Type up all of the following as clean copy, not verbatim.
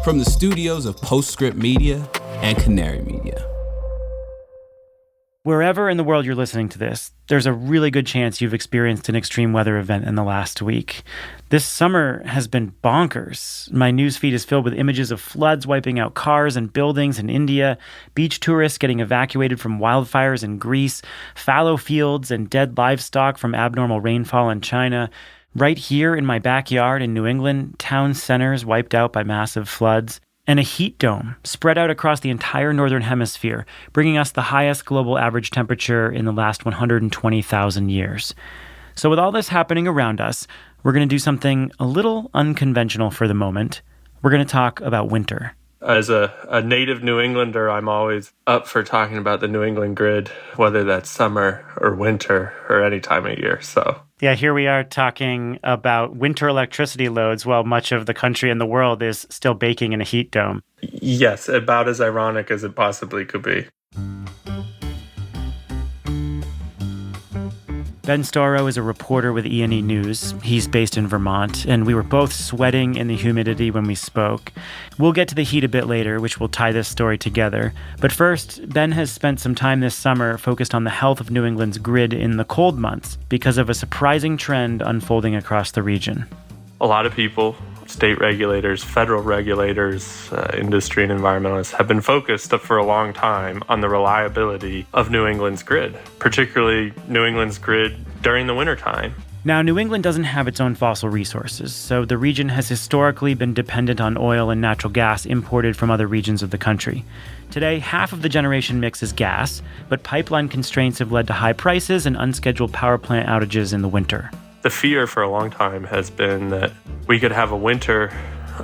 from the studios of Postscript Media and Canary Media. Wherever in the world you're listening to this, there's a really good chance you've experienced an extreme weather event in the last week. This summer has been bonkers. My newsfeed is filled with images of floods wiping out cars and buildings in India, beach tourists getting evacuated from wildfires in Greece, fallow fields and dead livestock from abnormal rainfall in China. Right here in my backyard in New England, town centers wiped out by massive floods. And a heat dome spread out across the entire northern hemisphere, bringing us the highest global average temperature in the last 120,000 years. So with all this happening around us, we're going to do something a little unconventional for the moment. We're going to talk about winter. As a native New Englander, I'm always up for talking about the New England grid, whether that's summer or winter or any time of year. So yeah, here we are talking about winter electricity loads while much of the country and the world is still baking in a heat dome. Yes, about as ironic as it possibly could be. Ben Storrow is a reporter with E&E News. He's based in Vermont, and we were both sweating in the humidity when we spoke. We'll get to the heat a bit later, which will tie this story together. But first, Ben has spent some time this summer focused on the health of New England's grid in the cold months because of a surprising trend unfolding across the region. A lot of people, state regulators, federal regulators, industry and environmentalists have been focused for a long time on the reliability of New England's grid, particularly New England's grid during the wintertime. Now, New England doesn't have its own fossil resources, so the region has historically been dependent on oil and natural gas imported from other regions of the country. Today, half of the generation mix is gas, but pipeline constraints have led to high prices and unscheduled power plant outages in the winter. The fear for a long time has been that we could have a winter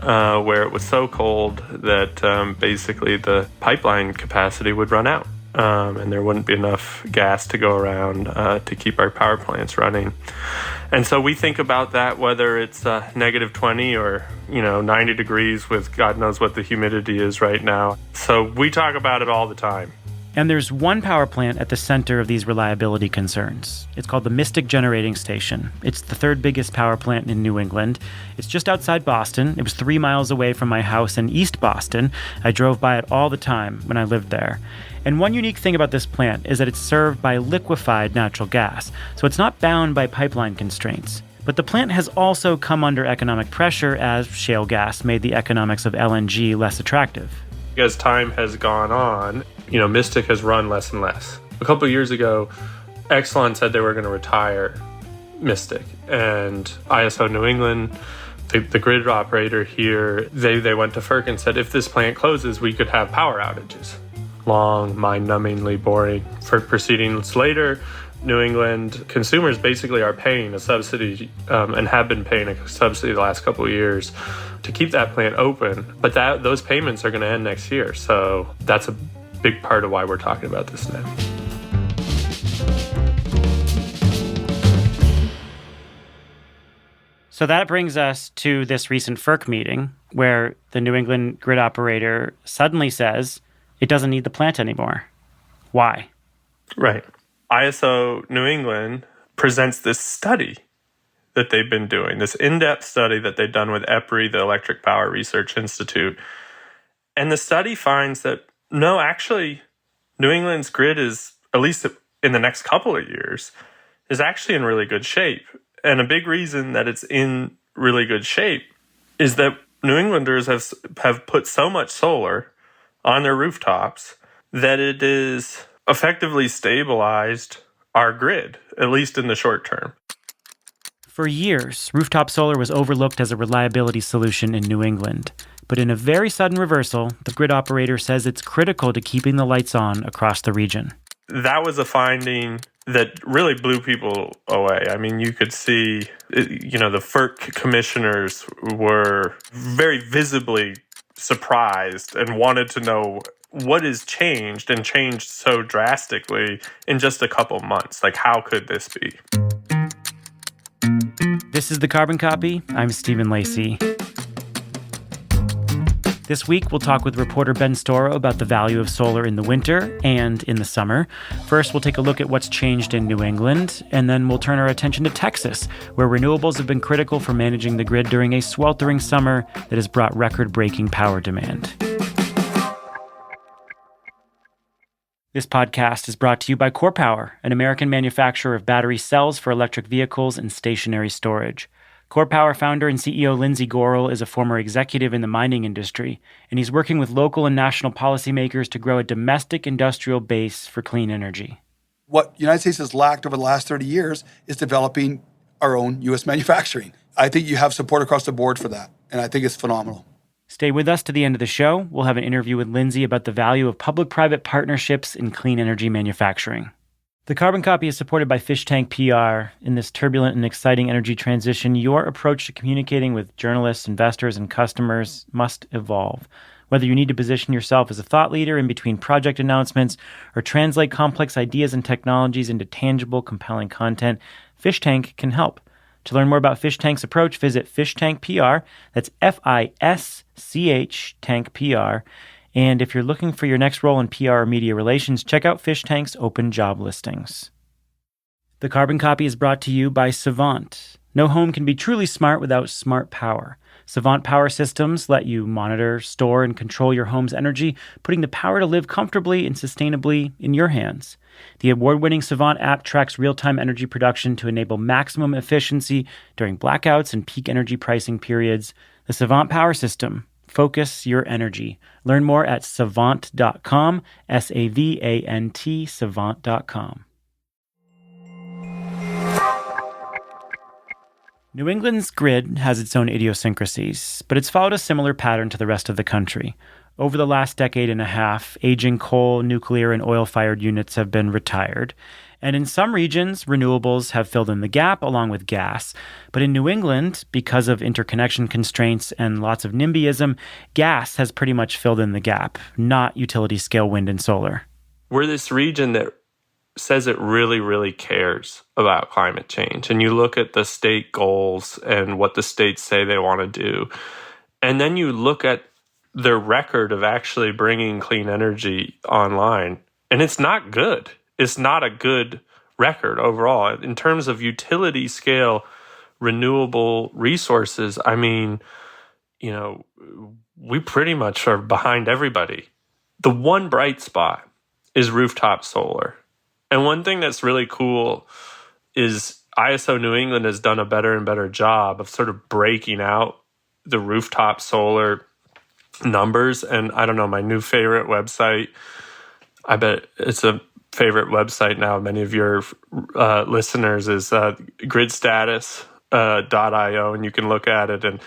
where it was so cold that basically the pipeline capacity would run out and there wouldn't be enough gas to go around to keep our power plants running. And so we think about that whether it's negative 20 or 90 degrees with God knows what the humidity is right now. So we talk about it all the time. And there's one power plant at the center of these reliability concerns. It's called the Mystic Generating Station. It's the third biggest power plant in New England. It's just outside Boston. It was 3 miles away from my house in East Boston. I drove by it all the time when I lived there. And one unique thing about this plant is that it's served by liquefied natural gas, so it's not bound by pipeline constraints. But the plant has also come under economic pressure as shale gas made the economics of LNG less attractive. As time has gone on, Mystic has run less and less. A couple of years ago, Exelon said they were going to retire Mystic. And ISO New England, the grid operator here, they went to FERC and said, if this plant closes, we could have power outages. Long, mind-numbingly boring. FERC proceedings later, New England consumers basically are paying a subsidy and have been paying a subsidy the last couple of years to keep that plant open. But those payments are going to end next year. So that's a big part of why we're talking about this now. So that brings us to this recent FERC meeting where the New England grid operator suddenly says it doesn't need the plant anymore. Why? Right. ISO New England presents this study that they've been doing, this in-depth study that they've done with EPRI, the Electric Power Research Institute. And the study finds that, no, actually, New England's grid is, at least in the next couple of years, is actually in really good shape. And a big reason that it's in really good shape is that New Englanders have put so much solar on their rooftops that it is effectively stabilized our grid, at least in the short term. For years, rooftop solar was overlooked as a reliability solution in New England. But in a very sudden reversal, the grid operator says it's critical to keeping the lights on across the region. That was a finding that really blew people away. I mean, you could see, the FERC commissioners were very visibly surprised and wanted to know what has changed and changed so drastically in just a couple months. Like, how could this be? This is The Carbon Copy. I'm Stephen Lacey. This week, we'll talk with reporter Ben Storo about the value of solar in the winter and in the summer. First, we'll take a look at what's changed in New England, and then we'll turn our attention to Texas, where renewables have been critical for managing the grid during a sweltering summer that has brought record-breaking power demand. This podcast is brought to you by CorePower, an American manufacturer of battery cells for electric vehicles and stationary storage. CorePower founder and CEO Lindsay Gorel is a former executive in the mining industry, and he's working with local and national policymakers to grow a domestic industrial base for clean energy. What the United States has lacked over the last 30 years is developing our own U.S. manufacturing. I think you have support across the board for that, and I think it's phenomenal. Stay with us to the end of the show. We'll have an interview with Lindsay about the value of public-private partnerships in clean energy manufacturing. The Carbon Copy is supported by Fish Tank PR. In this turbulent and exciting energy transition, your approach to communicating with journalists, investors, and customers must evolve. Whether you need to position yourself as a thought leader in between project announcements or translate complex ideas and technologies into tangible, compelling content, Fish Tank can help. To learn more about Fish Tank's approach, visit Fish Tank PR. That's FISCH Tank PR. And if you're looking for your next role in PR or media relations, check out Fish Tank's open job listings. The Carbon Copy is brought to you by Savant. No home can be truly smart without smart power. Savant Power Systems let you monitor, store, and control your home's energy, putting the power to live comfortably and sustainably in your hands. The award-winning Savant app tracks real-time energy production to enable maximum efficiency during blackouts and peak energy pricing periods. The Savant Power System. Focus your energy. Learn more at savant.com, SAVANT, savant.com. New England's grid has its own idiosyncrasies, but it's followed a similar pattern to the rest of the country. Over the last decade and a half, aging coal, nuclear, and oil-fired units have been retired. And in some regions, renewables have filled in the gap along with gas. But in New England, because of interconnection constraints and lots of NIMBYism, gas has pretty much filled in the gap, not utility-scale wind and solar. We're this region that says it really, really cares about climate change. And you look at the state goals and what the states say they want to do. And then you look at their record of actually bringing clean energy online, and it's not good. It's not a good record overall. In terms of utility scale renewable resources, I mean, we pretty much are behind everybody. The one bright spot is rooftop solar. And one thing that's really cool is ISO New England has done a better and better job of sort of breaking out the rooftop solar numbers. And I don't know, my new favorite website, I bet it's a favorite website now, many of your listeners, is gridstatus.io, and you can look at it. And,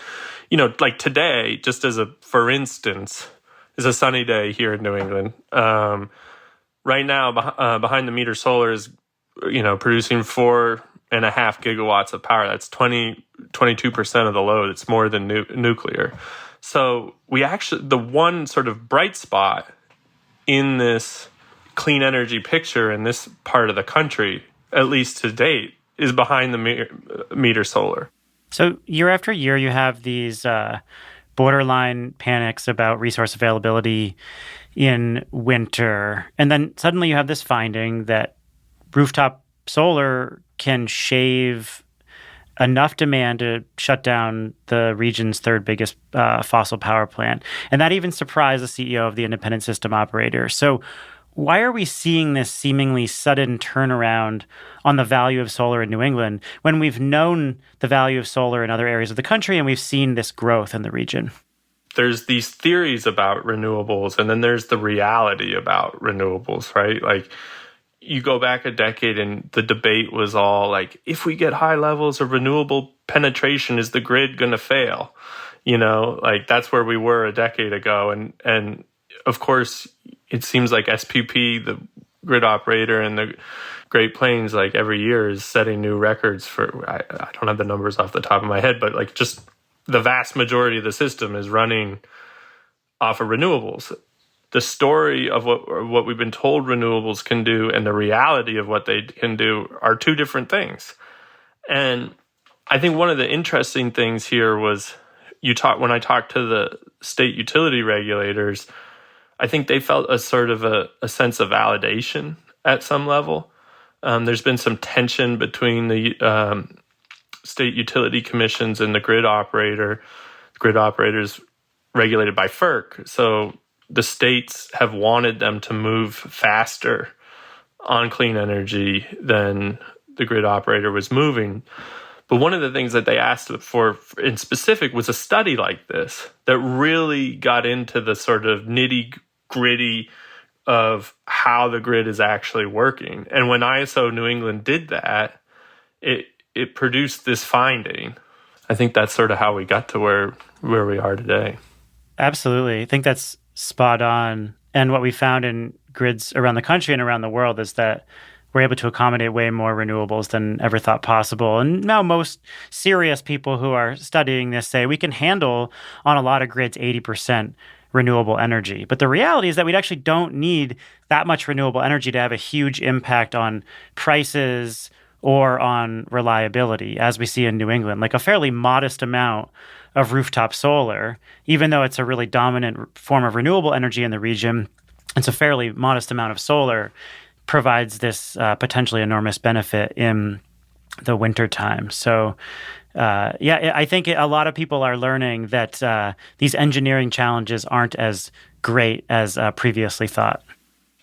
like today, just for instance, is a sunny day here in New England. Right now, behind the meter solar is, producing 4.5 gigawatts of power. That's 22% of the load. It's more than nuclear. So the one sort of bright spot in this clean energy picture in this part of the country, at least to date, is behind the meter solar. So year after year, you have these borderline panics about resource availability in winter. And then suddenly you have this finding that rooftop solar can shave enough demand to shut down the region's third biggest fossil power plant. And that even surprised the CEO of the independent system operator. So why are we seeing this seemingly sudden turnaround on the value of solar in New England when we've known the value of solar in other areas of the country and we've seen this growth in the region? There's these theories about renewables, and then there's the reality about renewables, right? Like, you go back a decade and the debate was all like, if we get high levels of renewable penetration, is the grid going to fail? Like that's where we were a decade ago. And of course, it seems like SPP, the grid operator in the Great Plains, like every year is setting new records for, I don't have the numbers off the top of my head, but like just the vast majority of the system is running off of renewables. The story of what we've been told renewables can do and the reality of what they can do are two different things. And I think one of the interesting things here was when I talked to the state utility regulators, I think they felt a sort of a sense of validation at some level. There's been some tension between the state utility commissions and the grid operator. The grid operator's regulated by FERC, so the states have wanted them to move faster on clean energy than the grid operator was moving. But one of the things that they asked for in specific was a study like this that really got into the sort of nitty-gritty of how the grid is actually working. And when ISO New England did that, it produced this finding. I think that's sort of how we got to where we are today. Absolutely. I think that's spot on. And what we found in grids around the country and around the world is that we're able to accommodate way more renewables than ever thought possible. And now most serious people who are studying this say we can handle on a lot of grids 80% renewable energy. But the reality is that we actually don't need that much renewable energy to have a huge impact on prices or on reliability, as we see in New England. Like a fairly modest amount of rooftop solar, even though it's a really dominant form of renewable energy in the region, it's a fairly modest amount of solar provides this potentially enormous benefit in the wintertime. So, I think a lot of people are learning that these engineering challenges aren't as great as previously thought.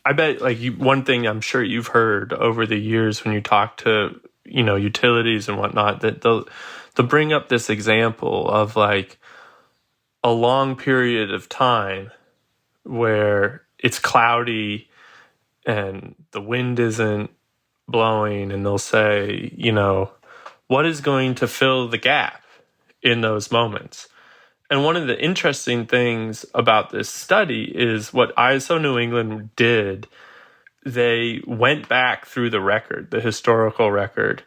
I bet, one thing I'm sure you've heard over the years when you talk to, utilities and whatnot, that they'll bring up this example of like a long period of time where it's cloudy and the wind isn't blowing, and they'll say, what is going to fill the gap in those moments? And one of the interesting things about this study is what ISO New England did. They went back through the record, the historical record,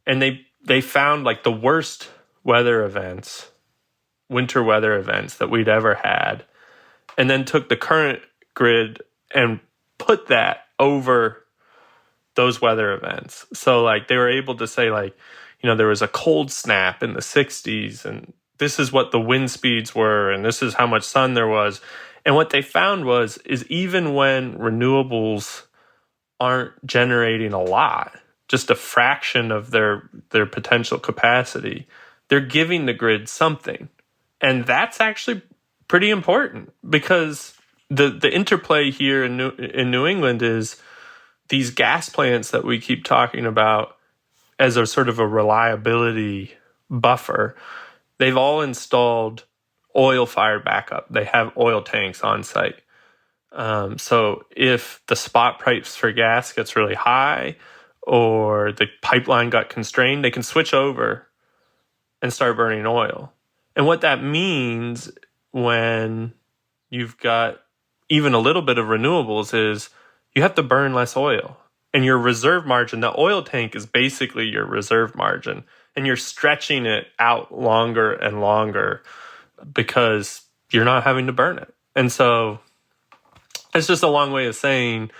and they found like the worst weather events, winter weather events that we'd ever had, and then took the current grid and put that over those weather events. So like they were able to say there was a cold snap in the 60s, and this is what the wind speeds were, and this is how much sun there was. And what they found is even when renewables aren't generating a lot, just a fraction of their potential capacity, they're giving the grid something. And that's actually pretty important, because the interplay here in New England is these gas plants that we keep talking about as a sort of a reliability buffer. They've all installed oil-fired backup. They have oil tanks on site. So if the spot price for gas gets really high or the pipeline got constrained, they can switch over and start burning oil. And what that means when you've got even a little bit of renewables is you have to burn less oil. And your reserve margin, the oil tank is basically your reserve margin. And you're stretching it out longer and longer because you're not having to burn it. And so it's just a long way of saying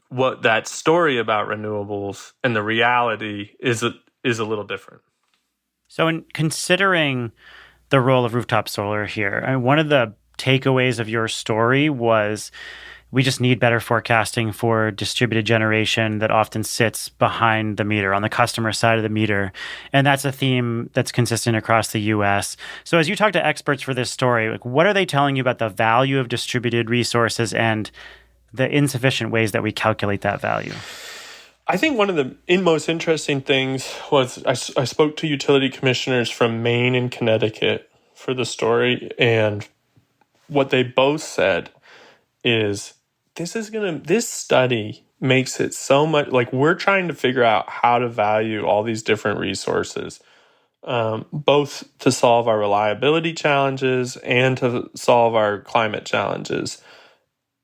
what that story about renewables and the reality is a little different. So in considering the role of rooftop solar here, one of the takeaways of your story was we just need better forecasting for distributed generation that often sits behind the meter, on the customer side of the meter. And that's a theme that's consistent across the U.S. So as you talk to experts for this story, what are they telling you about the value of distributed resources and the insufficient ways that we calculate that value? I think one of the most interesting things was I spoke to utility commissioners from Maine and Connecticut for the story, and what they both said is this study makes it so much like we're trying to figure out how to value all these different resources, both to solve our reliability challenges and to solve our climate challenges.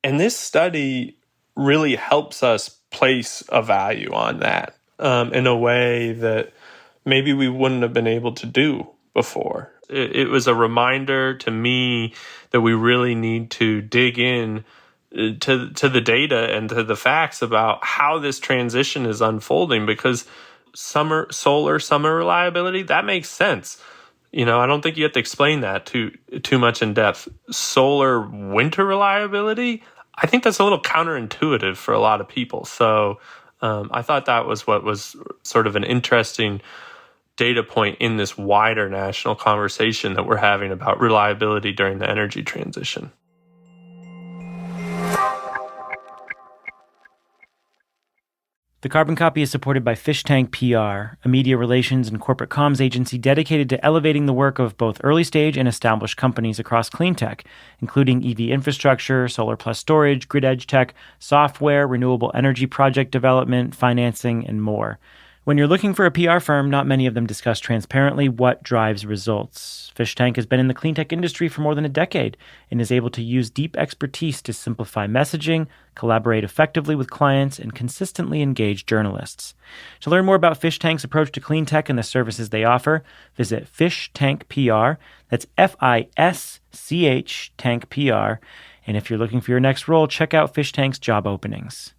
And this study really helps us place a value on that in a way that maybe we wouldn't have been able to do before. It was a reminder to me that we really need to dig in to the data and to the facts about how this transition is unfolding, because summer reliability, that makes sense. I don't think you have to explain that too much in depth. Solar winter reliability, I think that's a little counterintuitive for a lot of people. So I thought that was what was sort of an interesting data point in this wider national conversation that we're having about reliability during the energy transition. The Carbon Copy is supported by Fish Tank PR, a media relations and corporate comms agency dedicated to elevating the work of both early-stage and established companies across clean tech, including EV infrastructure, solar plus storage, grid edge tech, software, renewable energy project development, financing, and more. When you're looking for a PR firm, not many of them discuss transparently what drives results. Fish Tank has been in the clean tech industry for more than a decade and is able to use deep expertise to simplify messaging, collaborate effectively with clients, and consistently engage journalists. To learn more about Fish Tank's approach to clean tech and the services they offer, visit Fish Tank PR. That's FISCH Tank PR. And if you're looking for your next role, check out Fish Tank's job openings.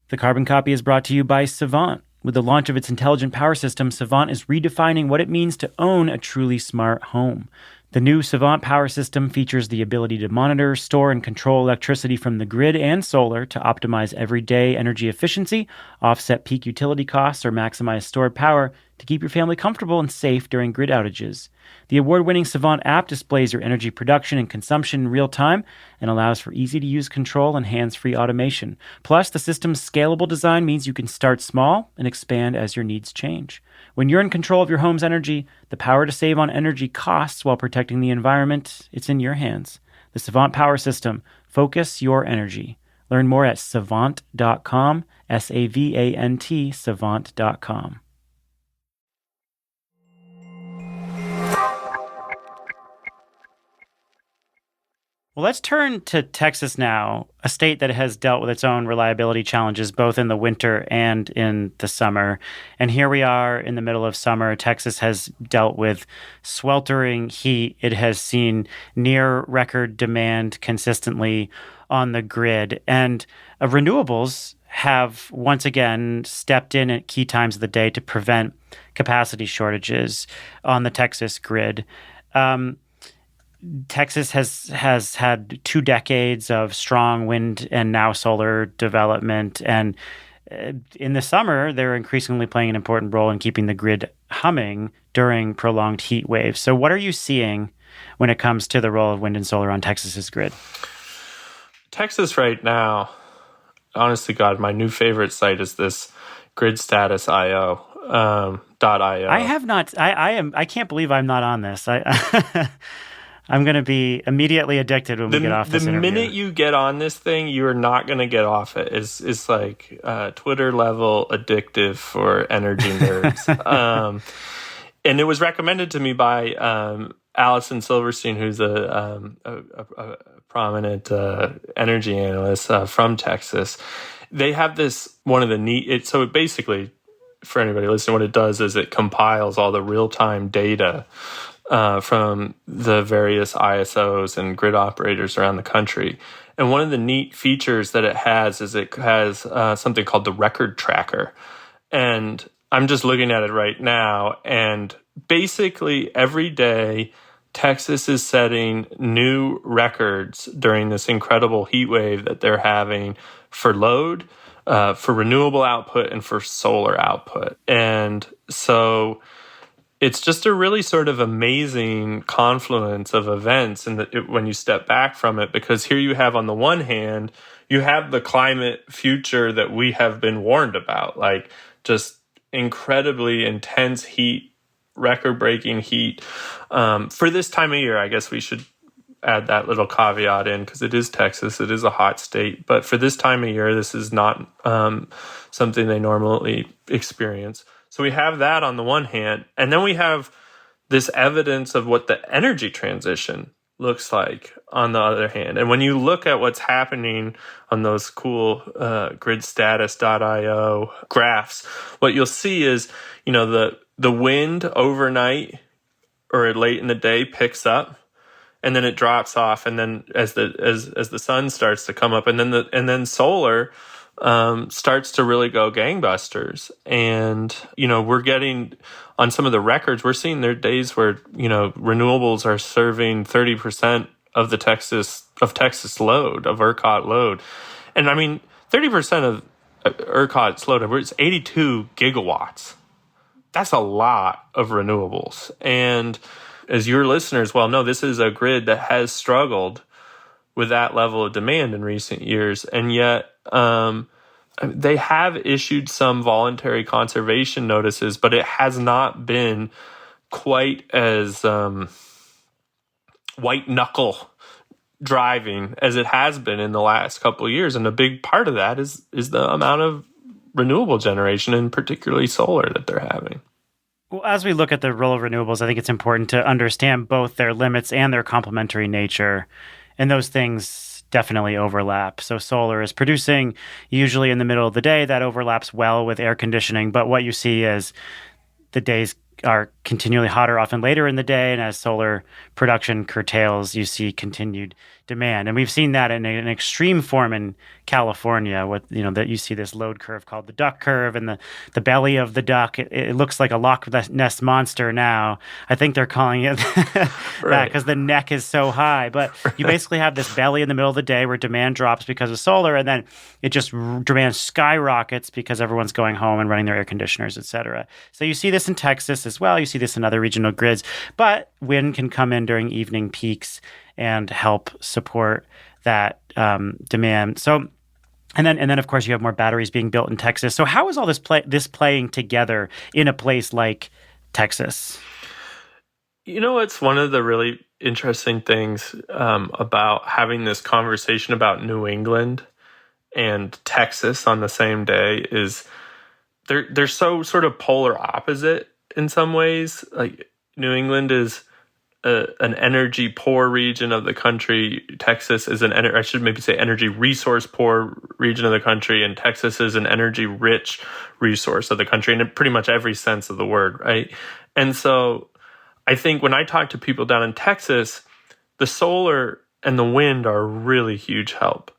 The Carbon Copy is brought to you by Savant. With the launch of its intelligent power system, Savant is redefining what it means to own a truly smart home. The new Savant power system features the ability to monitor, store, and control electricity from the grid and solar to optimize everyday energy efficiency, offset peak utility costs, or maximize stored power to keep your family comfortable and safe during grid outages. The award-winning Savant app displays your energy production and consumption in real time and allows for easy-to-use control and hands-free automation. Plus, the system's scalable design means you can start small and expand as your needs change. When you're in control of your home's energy, the power to save on energy costs while protecting the environment, it's in your hands. The Savant Power System. Focus your energy. Learn more at savant.com, SAVANT, savant.com. Well, let's turn to Texas now, a state that has dealt with its own reliability challenges both in the winter and in the summer. And here we are in the middle of summer. Texas has dealt with sweltering heat. It has seen near record demand consistently on the grid. And renewables have once again stepped in at key times of the day to prevent capacity shortages on the Texas grid. Texas has had 2 decades of strong wind and now solar development. And in the summer, they're increasingly playing an important role in keeping the grid humming during prolonged heat waves. So what are you seeing when it comes to the role of wind and solar on Texas's grid? Texas right now, honestly, God, my new favorite site is this gridstatus.io. I have not. I can't believe I'm not on this. I'm going to be immediately addicted when we get off this interview. The minute you get on this thing, you are not going to get off it. It's like Twitter level addictive for energy nerds. And it was recommended to me by Allison Silverstein, who's a prominent energy analyst from Texas. They have this, one of the neat, so it basically, for anybody listening, what it does is it compiles all the real-time data from the various ISOs and grid operators around the country. And one of the neat features that it has is it has something called the record tracker. And I'm just looking at it right now. And basically every day, Texas is setting new records during this incredible heat wave that they're having for load, for renewable output, and for solar output. And so it's just a really sort of amazing confluence of events and when you step back from it, because here you have, on the one hand, you have the climate future that we have been warned about, like just incredibly intense heat, record-breaking heat. For this time of year, I guess we should add that little caveat in, because it is Texas, it is a hot state. But for this time of year, this is not something they normally experience. So we have that on the one hand, and then we have this evidence of what the energy transition looks like on the other hand. And when you look at what's happening on those cool gridstatus.io graphs, what you'll see is, the wind overnight or late in the day picks up, and then it drops off, and then as the sun starts to come up, and then solar starts to really go gangbusters. And, we're getting on some of the records, we're seeing there are days where, renewables are serving 30% of Texas load, of ERCOT load. And I mean, 30% of ERCOT's load, it's 82 gigawatts. That's a lot of renewables. And as your listeners well know, this is a grid that has struggled with that level of demand in recent years. And yet, they have issued some voluntary conservation notices, but it has not been quite as white-knuckle driving as it has been in the last couple of years. And a big part of that is the amount of renewable generation, and particularly solar, that they're having. Well, as we look at the role of renewables, I think it's important to understand both their limits and their complementary nature. And those things definitely overlap. So solar is producing usually in the middle of the day. That overlaps well with air conditioning. But what you see is the days are continually hotter, often later in the day. And as solar production curtails, you see continued demand. And we've seen that in an extreme form in California, that you see this load curve called the duck curve, and the belly of the duck. It looks like a Loch Ness monster now. I think they're calling it that because the neck is so high. But you basically have this belly in the middle of the day where demand drops because of solar, and then it just demand skyrockets because everyone's going home and running their air conditioners, et cetera. So you see this in Texas as well. You see this in other regional grids. But wind can come in during evening peaks and help support that demand. So, and then of course you have more batteries being built in Texas. So how is all this playing together in a place like Texas? It's one of the really interesting things about having this conversation about New England and Texas on the same day is they're so sort of polar opposite in some ways. Like New England is an energy poor region of the country. Texas is energy resource poor region of the country, and Texas is an energy rich resource of the country in pretty much every sense of the word, right? And so I think when I talk to people down in Texas, the solar and the wind are a really huge help.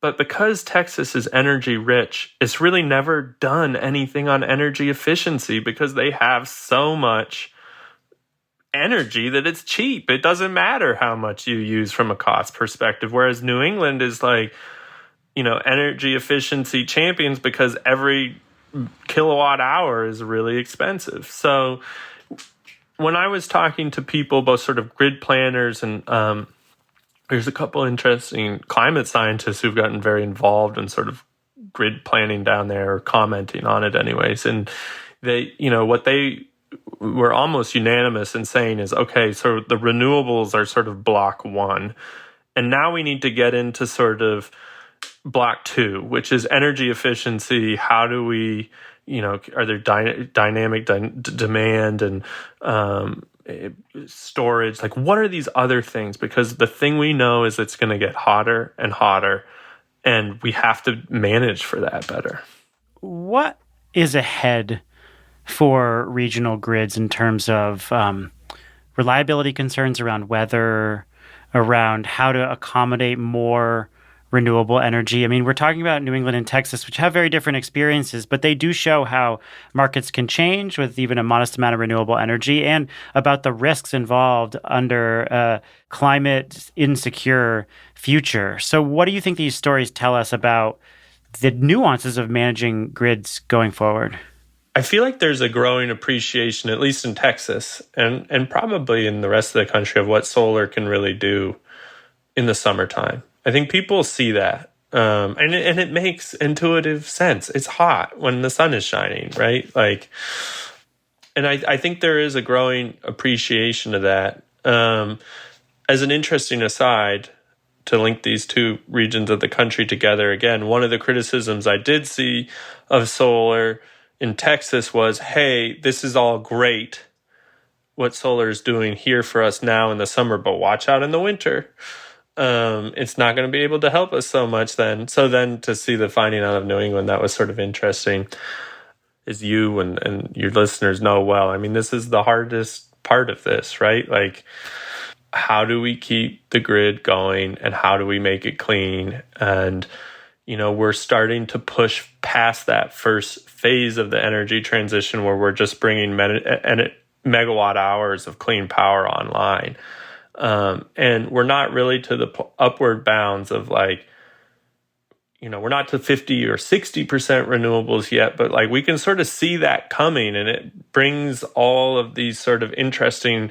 But because Texas is energy rich, it's really never done anything on energy efficiency because they have so much energy that it's cheap. It doesn't matter how much you use from a cost perspective. Whereas New England is like, energy efficiency champions because every kilowatt hour is really expensive. So when I was talking to people, both sort of grid planners and there's a couple interesting climate scientists who've gotten very involved in sort of grid planning down there, or commenting on it anyways. And they, what they were almost unanimous in saying is, okay, so the renewables are sort of block one. And now we need to get into sort of block two, which is energy efficiency. How do we, are there dynamic demand and storage? Like, what are these other things? Because the thing we know is it's going to get hotter and hotter, and we have to manage for that better. What is ahead for regional grids in terms of reliability concerns around weather, around how to accommodate more renewable energy? I mean, we're talking about New England and Texas, which have very different experiences, but they do show how markets can change with even a modest amount of renewable energy, and about the risks involved under a climate insecure future. So what do you think these stories tell us about the nuances of managing grids going forward? I feel like there's a growing appreciation, at least in Texas and probably in the rest of the country, of what solar can really do in the summertime. I think people see that, and it makes intuitive sense. It's hot when the sun is shining, right? Like, and I think there is a growing appreciation of that. As an interesting aside, to link these two regions of the country together again, one of the criticisms I did see of solar in Texas was, hey, this is all great, what solar is doing here for us now in the summer, but watch out in the winter. It's not going to be able to help us so much then. So then to see the finding out of New England, that was sort of interesting. As you and your listeners know well, I mean, this is the hardest part of this, right? Like, how do we keep the grid going, and how do we make it clean? And, we're starting to push past that first phase of the energy transition where we're just bringing megawatt hours of clean power online. And we're not really to the upward bounds of like, we're not to 50 or 60% renewables yet, but like we can sort of see that coming, and it brings all of these sort of interesting,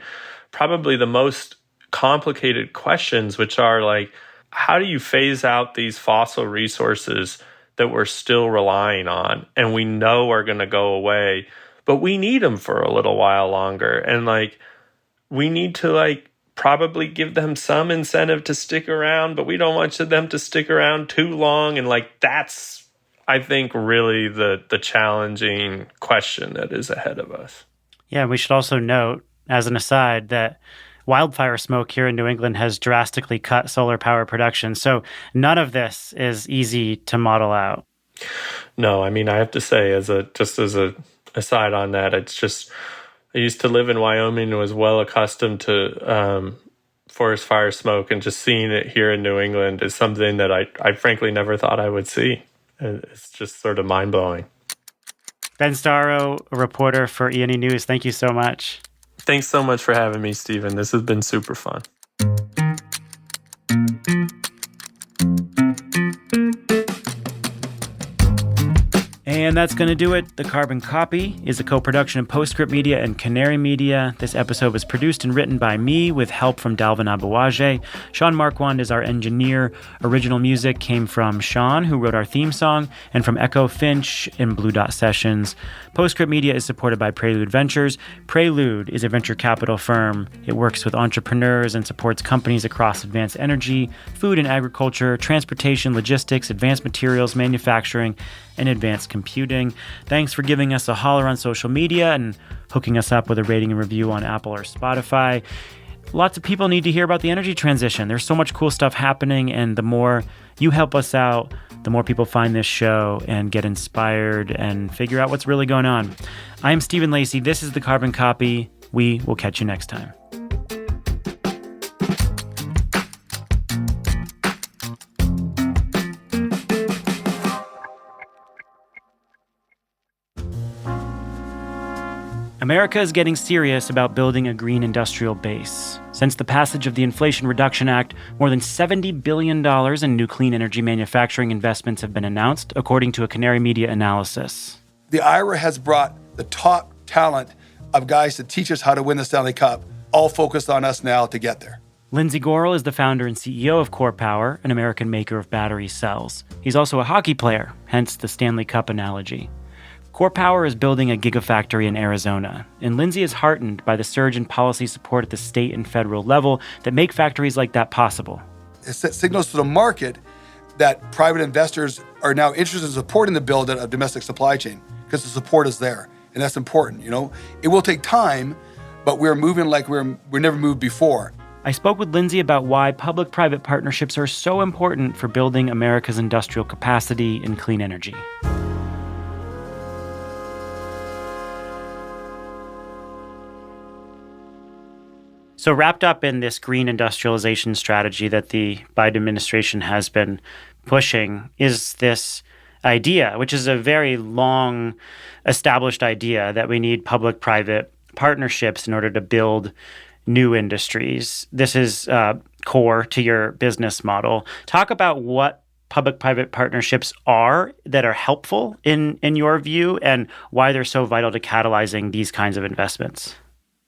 probably the most complicated questions, which are like, how do you phase out these fossil resources that we're still relying on and we know are going to go away, but we need them for a little while longer. And like, we need to like probably give them some incentive to stick around, but we don't want them to stick around too long. And like, that's, I think, really the challenging question that is ahead of us. Yeah, we should also note, as an aside, that wildfire smoke here in New England has drastically cut solar power production. So none of this is easy to model out. No, I mean, I have to say, as a aside on that, it's just, I used to live in Wyoming and was well accustomed to forest fire smoke, and just seeing it here in New England is something that I frankly never thought I would see. It's just sort of mind-blowing. Ben Starro, a reporter for E&E News, thank you so much. Thanks so much for having me, Stephen. This has been super fun. And that's going to do it. The Carbon Copy is a co-production of Postscript Media and Canary Media. This episode was produced and written by me with help from Dalvin Abawaje. Sean Marquand is our engineer. Original music came from Sean, who wrote our theme song, and from Echo Finch and Blue Dot Sessions. Postscript Media is supported by Prelude Ventures. Prelude is a venture capital firm. It works with entrepreneurs and supports companies across advanced energy, food and agriculture, transportation, logistics, advanced materials, manufacturing, and advanced computing. Thanks for giving us a holler on social media and hooking us up with a rating and review on Apple or Spotify. Lots of people need to hear about the energy transition. There's so much cool stuff happening, and the more you help us out, the more people find this show and get inspired and figure out what's really going on. I'm Stephen Lacey. This is The Carbon Copy. We will catch you next time. America is getting serious about building a green industrial base. Since the passage of the Inflation Reduction Act, more than $70 billion in new clean energy manufacturing investments have been announced, according to a Canary Media analysis. The IRA has brought the top talent of guys to teach us how to win the Stanley Cup, all focused on us now to get there. Lindsay Gorel is the founder and CEO of Core Power, an American maker of battery cells. He's also a hockey player, hence the Stanley Cup analogy. Core Power is building a gigafactory in Arizona, and Lindsay is heartened by the surge in policy support at the state and federal level that make factories like that possible. It signals to the market that private investors are now interested in supporting the build of domestic supply chain because the support is there, and that's important. It will take time, but we're moving like we're never moved before. I spoke with Lindsay about why public-private partnerships are so important for building America's industrial capacity in clean energy. So wrapped up in this green industrialization strategy that the Biden administration has been pushing is this idea, which is a very long established idea, that we need public-private partnerships in order to build new industries. This is core to your business model. Talk about what public-private partnerships are that are helpful in your view, and why they're so vital to catalyzing these kinds of investments.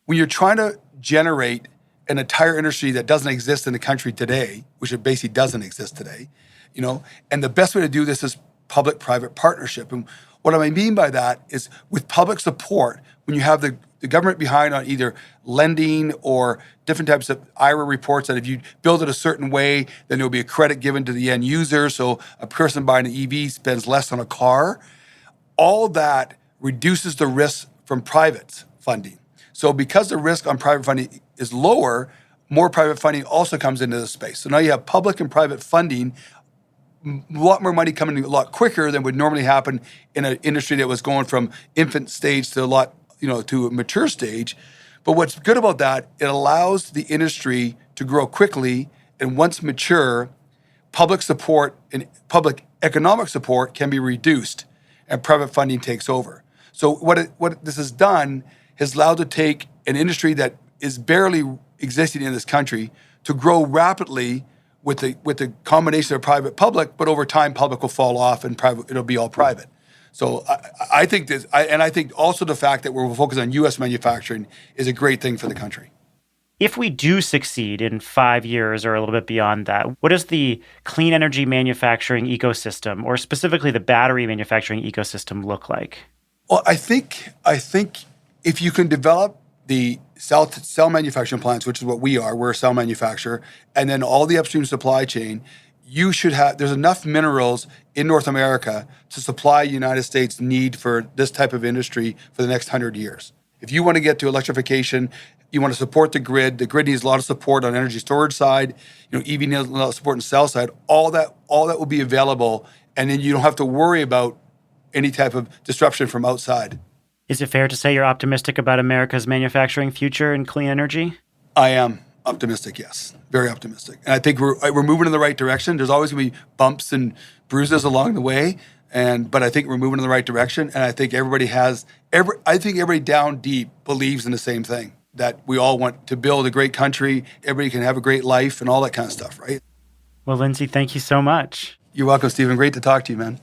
When you're trying to generate an entire industry that doesn't exist in the country today, which it basically doesn't exist today, and the best way to do this is public-private partnership. And what I mean by that is with public support, when you have the government behind on either lending or different types of IRA reports that if you build it a certain way, then there'll be a credit given to the end user, so a person buying an EV spends less on a car. All that reduces the risk from private funding. So because the risk on private funding is lower, more private funding also comes into the space. So now you have public and private funding, a lot more money coming a lot quicker than would normally happen in an industry that was going from infant stage to to a mature stage. But what's good about that, it allows the industry to grow quickly, and once mature, public support and public economic support can be reduced and private funding takes over. So what this has done has allowed to take an industry that is barely existing in this country to grow rapidly with the combination of private public, but over time public will fall off and private it'll be all private. So I think this, I think also the fact that we're focused on U.S. manufacturing is a great thing for the country. If we do succeed in 5 years or a little bit beyond that, what does the clean energy manufacturing ecosystem, or specifically the battery manufacturing ecosystem, look like? Well, I think if you can develop the cell manufacturing plants, which is what we're a cell manufacturer, and then all the upstream supply chain, there's enough minerals in North America to supply United States need for this type of industry for the next 100 years. If you want to get to electrification, you want to support the grid needs a lot of support on energy storage side, EV needs a lot of support on the cell side, all that will be available, and then you don't have to worry about any type of disruption from outside. Is it fair to say you're optimistic about America's manufacturing future in clean energy? I am optimistic, yes. Very optimistic. And I think we're moving in the right direction. There's always going to be bumps and bruises along the way, but I think we're moving in the right direction. And I think everybody down deep believes in the same thing, that we all want to build a great country, everybody can have a great life and all that kind of stuff, right? Well, Lindsay, thank you so much. You're welcome, Stephen. Great to talk to you, man.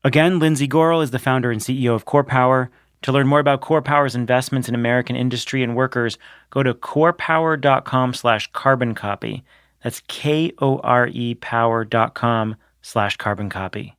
Again, Lindsay Gorel is the founder and CEO of Core Power. To learn more about Core Power's investments in American industry and workers, go to corepower.com/carbon copy. That's KORE power.com/carbon copy.